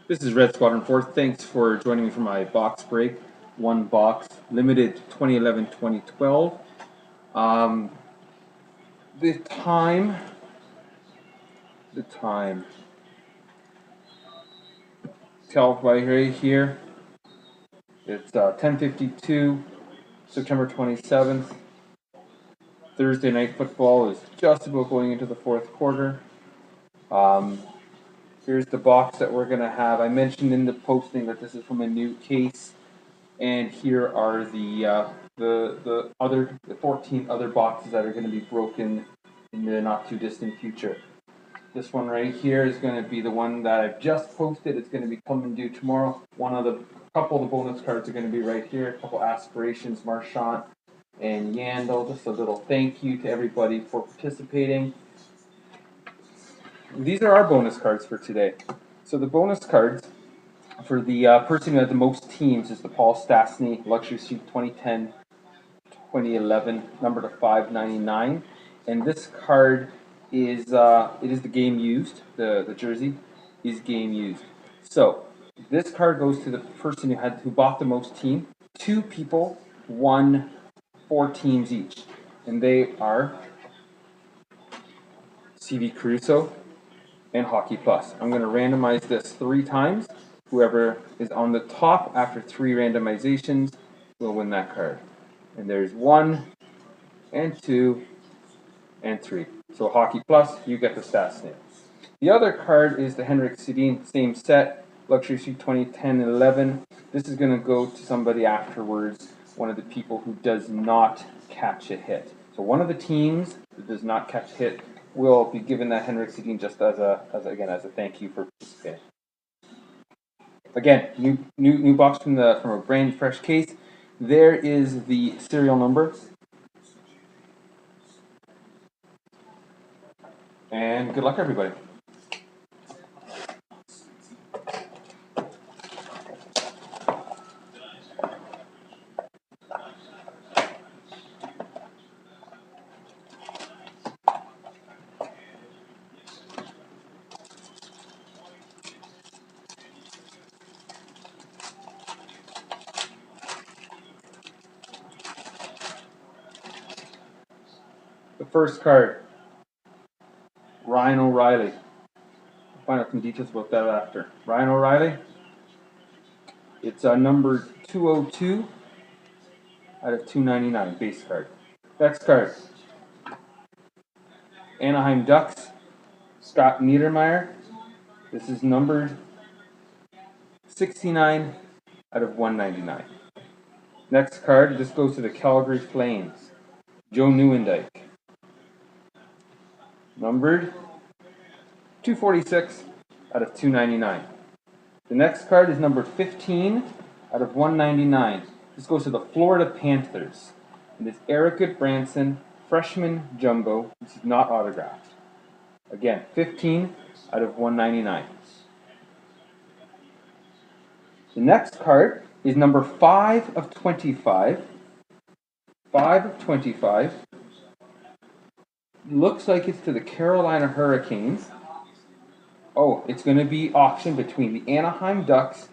This is Redsquadron 4. Thanks for joining me for my box break. One box, limited 2011-2012. The time, tell right here. It's 10:52, September 27th. Thursday night football is just about going into the fourth quarter. Here's the box that we're going to have. I mentioned in the posting that this is from a new case. And here are the 14 other boxes that are going to be broken in the not too distant future. This one right here is going to be the one that I've just posted. It's going to be coming due tomorrow. Couple of the bonus cards are going to be right here. A couple aspirations, Marchand and Yandel. Just a little thank you to everybody for participating. These are our bonus cards for today. So the bonus cards for the person who had the most teams is the Paul Stastny Luxury Suite 2010-2011, number to 599. And this card is it is the game used. The jersey is game used. So this card goes to the person who bought the most team. Two people won 4 teams each, and they are CV Caruso and Hockey Plus. I'm going to randomize this 3 times. Whoever is on the top after 3 randomizations will win that card. And there's 1 and 2 and 3. So Hockey Plus, you get the stats name. The other card is the Henrik Sedin, same set, Luxury Suite 2010-11. This is going to go to somebody afterwards, one of the people who does not catch a hit. So one of the teams that does not catch a hit will be given that Henrik Sedin just as a thank you for participating. Again, new box from a brand fresh case. There is the serial number. And good luck, everybody. The first card, Ryan O'Reilly. I'll find out some details about that after. Ryan O'Reilly. It's number 202 out of 299, base card. Next card, Anaheim Ducks, Scott Niedermayer. This is numbered 69 out of 199. Next card, this goes to the Calgary Flames, Joe Nieuwendyk. Numbered 246 out of 299. The next card is number 15 out of 199. This goes to the Florida Panthers. It is Eric Goodbranson, freshman jumbo. This is not autographed. Again, 15 out of 199. The next card is number 5 of 25. 5 of 25. Looks like it's to the Carolina Hurricanes. Oh, it's going to be auctioned between the Anaheim Ducks.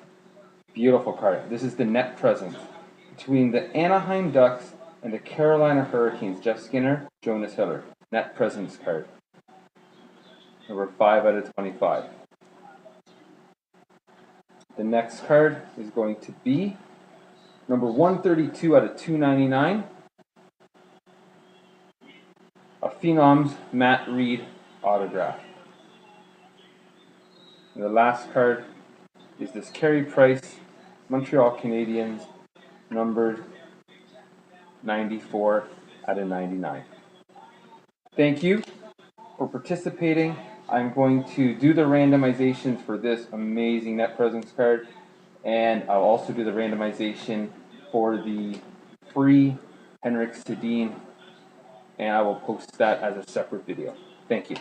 Beautiful card. This is the net presence between the Anaheim Ducks and the Carolina Hurricanes. Jeff Skinner, Jonas Hiller. Net presence card. Number 5 out of 25. The next card is going to be number 132 out of 299. A Phenoms Matt Reed autograph. And the last card is this Carey Price, Montreal Canadiens, numbered 94 out of 99. Thank you for participating. I'm going to do the randomizations for this amazing net presence card, and I'll also do the randomization for the free Henrik Sedin, and I will post that as a separate video. Thank you.